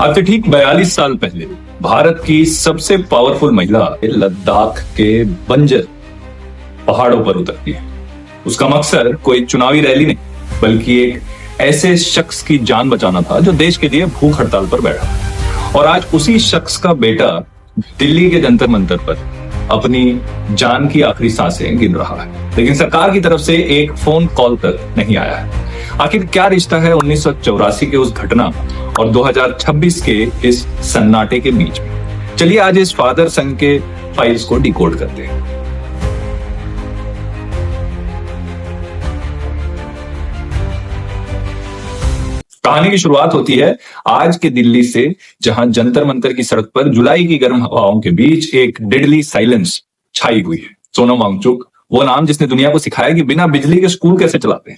आज से ठीक 42 साल पहले भारत की सबसे पावरफुल महिला लद्दाख के बंजर पहाड़ों पर उतरती है। उसका मकसद कोई चुनावी रैली नहीं, बल्कि एक ऐसे शख्स की जान बचाना था जो देश के लिए भूख हड़ताल पर बैठा। और आज उसी शख्स का बेटा दिल्ली के जंतर मंतर पर अपनी जान की आखिरी सांसें गिन रहा है, लेकिन सरकार की तरफ से एक फोन कॉल तक नहीं आया है। आखिर क्या रिश्ता है 1984 के उस घटना और 2026 के इस सन्नाटे के बीच में? चलिए आज इस फादर सन के फाइल्स को डिकोड करते हैं। कहानी की शुरुआत होती है आज के दिल्ली से, जहां जंतर मंतर की सड़क पर जुलाई की गर्म हवाओं के बीच एक डेडली साइलेंस छाई हुई है। सोनम वांगचुक, वो नाम जिसने दुनिया को सिखाया कि बिना बिजली के स्कूल कैसे चलाते हैं,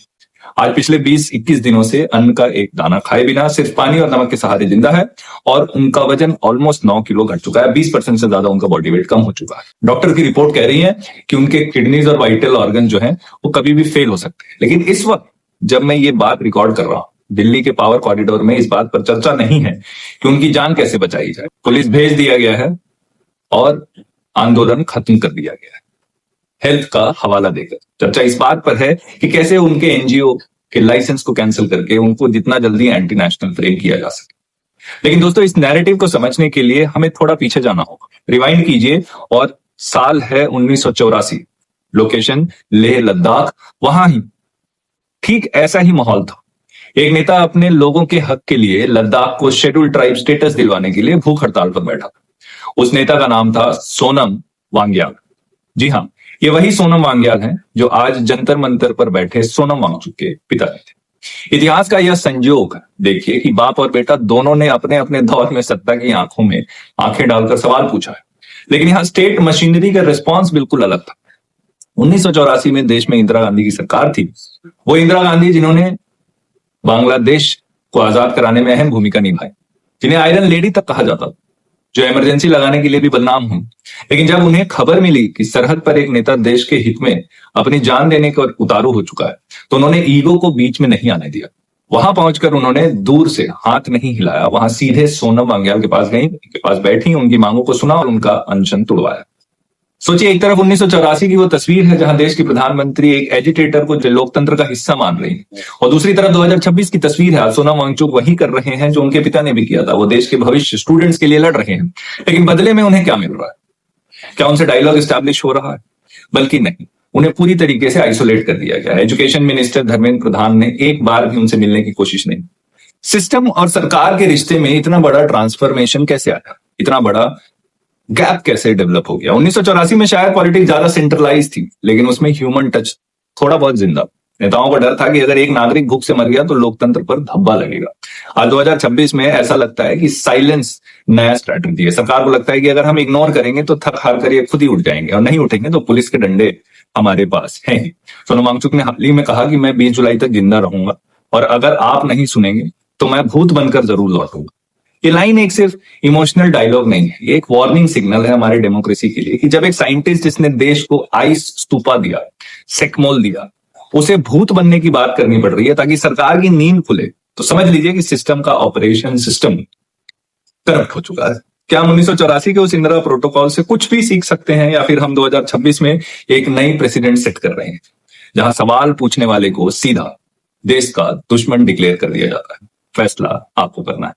आज पिछले 20-21 दिनों से अन्न का एक दाना खाए बिना सिर्फ पानी और नमक के सहारे जिंदा है। और उनका वजन ऑलमोस्ट 9 किलो घट चुका है। 20% से ज्यादा उनका बॉडी वेट कम हो चुका है। डॉक्टर की रिपोर्ट कह रही है कि उनके किडनीज और वाइटल ऑर्गन जो हैं वो कभी भी फेल हो सकते हैं। लेकिन इस वक्त जब मैं ये बात रिकॉर्ड कर रहा हूं, दिल्ली के पावर कॉरिडोर में इस बात पर चर्चा नहीं है कि उनकी जान कैसे बचाई जाए। पुलिस भेज दिया गया है और आंदोलन खत्म कर दिया गया है हेल्थ का हवाला देकर। चर्चा इस बात पर है कि कैसे उनके एनजीओ के लाइसेंस को कैंसिल करके उनको जितना जल्दी एंटी नेशनल फ्रेम किया जा सके। लेकिन दोस्तों, इस नैरेटिव को समझने के लिए हमें थोड़ा पीछे जाना होगा। रिवाइंड कीजिए और साल है 1984, लोकेशन लेह लद्दाख। वहां ही ठीक ऐसा ही माहौल था। एक नेता अपने लोगों के हक के लिए लद्दाख को शेड्यूल ट्राइब स्टेटस दिलवाने के लिए भूख हड़ताल पर बैठा था। उस नेता का नाम था सोनम वांग्याल। जी हाँ, ये वही सोनम वांग्याल हैं जो आज जंतर मंतर पर बैठे सोनम वांगचुक के पिताजी थे। इतिहास का यह संयोग देखिए कि बाप और बेटा दोनों ने अपने अपने दौर में सत्ता की आंखों में आंखें डालकर सवाल पूछा है, लेकिन यहां स्टेट मशीनरी का रिस्पॉन्स बिल्कुल अलग था। 1984 में देश में इंदिरा गांधी की सरकार थी। वो इंदिरा गांधी जिन्होंने बांग्लादेश को आजाद कराने में अहम भूमिका निभाई, जिन्हें आयरन लेडी तक कहा जाता था, जो इमरजेंसी लगाने के लिए भी बदनाम हुई। लेकिन जब उन्हें खबर मिली कि सरहद पर एक नेता देश के हित में अपनी जान देने को उतारू हो चुका है, तो उन्होंने ईगो को बीच में नहीं आने दिया। वहां पहुंचकर उन्होंने दूर से हाथ नहीं हिलाया, वहां सीधे सोनम वांग्याल के पास गई, उनके पास बैठी, उनकी मांगों को सुना और उनका अनशन तुड़वाया। सोचिए, एक तरफ 1984 की वो तस्वीर है जहां देश की प्रधानमंत्री एक एजिटेटर को लोकतंत्र का हिस्सा मान रही है, और दूसरी तरफ 2026 की तस्वीर है। सोनम वांगचुक वही कर रहे हैं जो उनके पिता ने भी किया था। वो देश के भविष्य स्टूडेंट्स के लिए लड़ रहे हैं, लेकिन बदले में उन्हें क्या मिल रहा है? क्या उनसे डायलॉग एस्टैब्लिश हो रहा है? बल्कि नहीं, उन्हें पूरी तरीके से आइसोलेट कर दिया गया है। एजुकेशन मिनिस्टर धर्मेंद्र प्रधान ने एक बार भी उनसे मिलने की कोशिश नहीं। सिस्टम और सरकार के रिश्ते में इतना बड़ा ट्रांसफॉर्मेशन कैसे आया? इतना बड़ा गैप कैसे डेवलप हो गया? 1984 में शायद पॉलिटिक्स ज्यादा सेंट्रलाइज थी, लेकिन उसमें ह्यूमन टच थोड़ा बहुत जिंदा। नेताओं को डर था कि अगर एक नागरिक भूख से मर गया तो लोकतंत्र पर धब्बा लगेगा। आज 2026 में ऐसा लगता है कि साइलेंस नया स्ट्रैटेजी है। सरकार को लगता है कि अगर हम इग्नोर करेंगे तो थक हार कर ये खुद ही उठ जाएंगे, और नहीं उठेंगे तो पुलिस के डंडे हमारे पास हैं। सोनम वांगचुक ने हाल ही में कहा कि मैं 20 जुलाई तक जिंदा रहूंगा, और अगर आप नहीं सुनेंगे तो मैं भूत बनकर जरूर लौटूंगा। ये लाइन एक सिर्फ इमोशनल डायलॉग नहीं है, ये एक वार्निंग सिग्नल है हमारे डेमोक्रेसी के लिए कि जब एक साइंटिस्ट जिसने देश को आइस स्तूपा दिया, सेकमोल दिया, उसे भूत बनने की बात करनी पड़ रही है ताकि सरकार की नींद खुले, तो समझ लीजिए कि सिस्टम का ऑपरेशन सिस्टम करप्ट हो चुका है। क्या हम 1984 के उस इंदिरा प्रोटोकॉल से कुछ भी सीख सकते हैं, या फिर हम 2026 में एक नई प्रेसिडेंट सेट कर रहे हैं जहां सवाल पूछने वाले को सीधा देश का दुश्मन डिक्लेयर कर दिया जाता है? फैसला आपको करना है।